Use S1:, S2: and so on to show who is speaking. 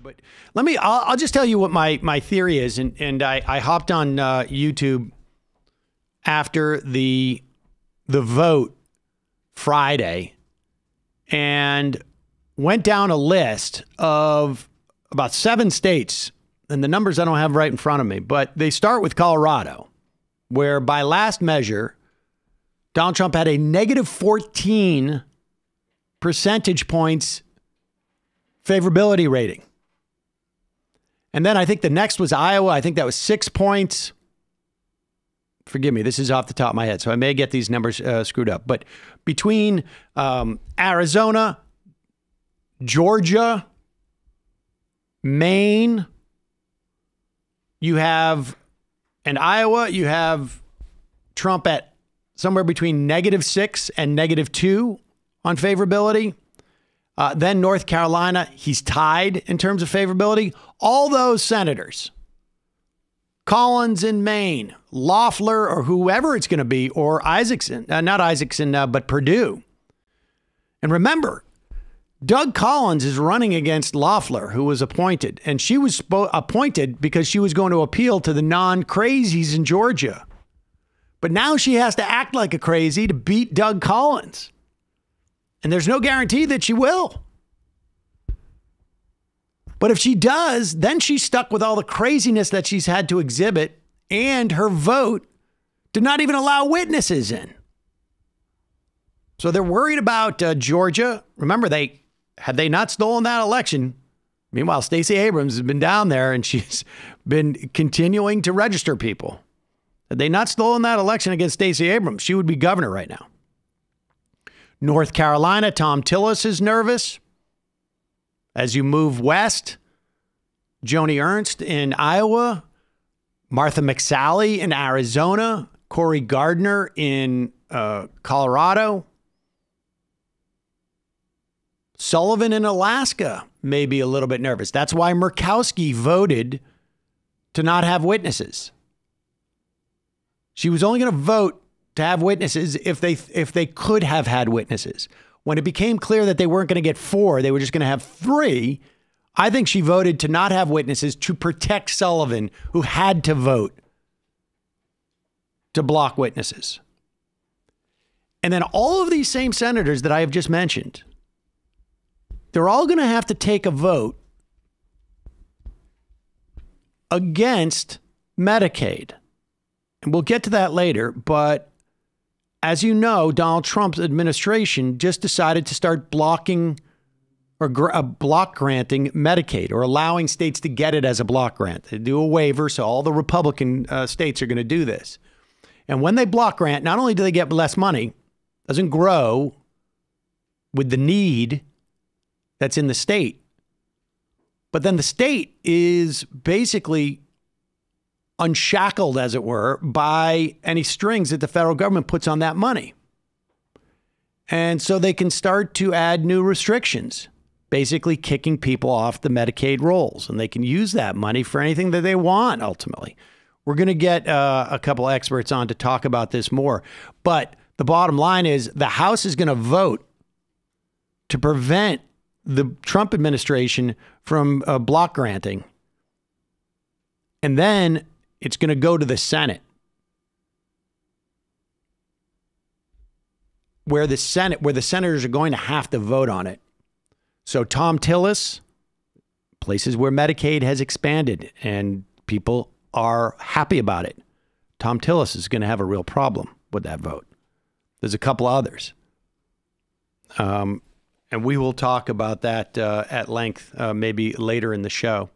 S1: But I'll just tell you what my theory is. And I hopped on YouTube after the vote Friday and went down a list of about 7 states, and the numbers I don't have right in front of me, but they start with Colorado, where by last measure, Donald Trump had a negative 14 percentage points favorability rating. And then I think the next was Iowa. I think that was 6 points. Forgive me, this is off the top of my head, so I may get these numbers screwed up. But between Arizona, Georgia, Maine, and Iowa, you have Trump at somewhere between -6 and -2 on favorability. Then North Carolina, he's tied in terms of favorability. All those senators, Collins in Maine, Loeffler, or whoever it's going to be, or Isaacson, not Isaacson, but Perdue. And remember, Doug Collins is running against Loeffler, who was appointed. And she was appointed because she was going to appeal to the non-crazies in Georgia. But now she has to act like a crazy to beat Doug Collins. And there's no guarantee that she will. But if she does, then she's stuck with all the craziness that she's had to exhibit, and her vote did not even allow witnesses in. So they're worried about Georgia. Remember, had they not stolen that election, meanwhile, Stacey Abrams has been down there and she's been continuing to register people. Had they not stolen that election against Stacey Abrams, she would be governor right now. North Carolina, Tom Tillis is nervous. As you move west, Joni Ernst in Iowa, Martha McSally in Arizona, Cory Gardner in Colorado, Sullivan in Alaska may be a little bit nervous. That's why Murkowski voted to not have witnesses. She was only going to vote to have witnesses if they could have had witnesses. When it became clear that they weren't going to get 4, they were just going to have 3, I think she voted to not have witnesses to protect Sullivan, who had to vote to block witnesses. And then all of these same senators that I have just mentioned, they're all going to have to take a vote against Medicaid. And we'll get to that later, but as you know, Donald Trump's administration just decided to start blocking or block granting Medicaid, or allowing states to get it as a block grant. They do a waiver, so all the Republican states are going to do this. And when they block grant, not only do they get less money, it doesn't grow with the need that's in the state, but then the state is basically unshackled, as it were, by any strings that the federal government puts on that money. And so they can start to add new restrictions, basically kicking people off the Medicaid rolls. And they can use that money for anything that they want, ultimately. We're going to get a couple experts on to talk about this more. But the bottom line is the House is going to vote to prevent the Trump administration from block granting. And then it's going to go to the Senate, where the senators are going to have to vote on it. So Tom Tillis, places where Medicaid has expanded and people are happy about it, Tom Tillis is going to have a real problem with that vote. There's a couple others. And we will talk about that at length maybe later in the show.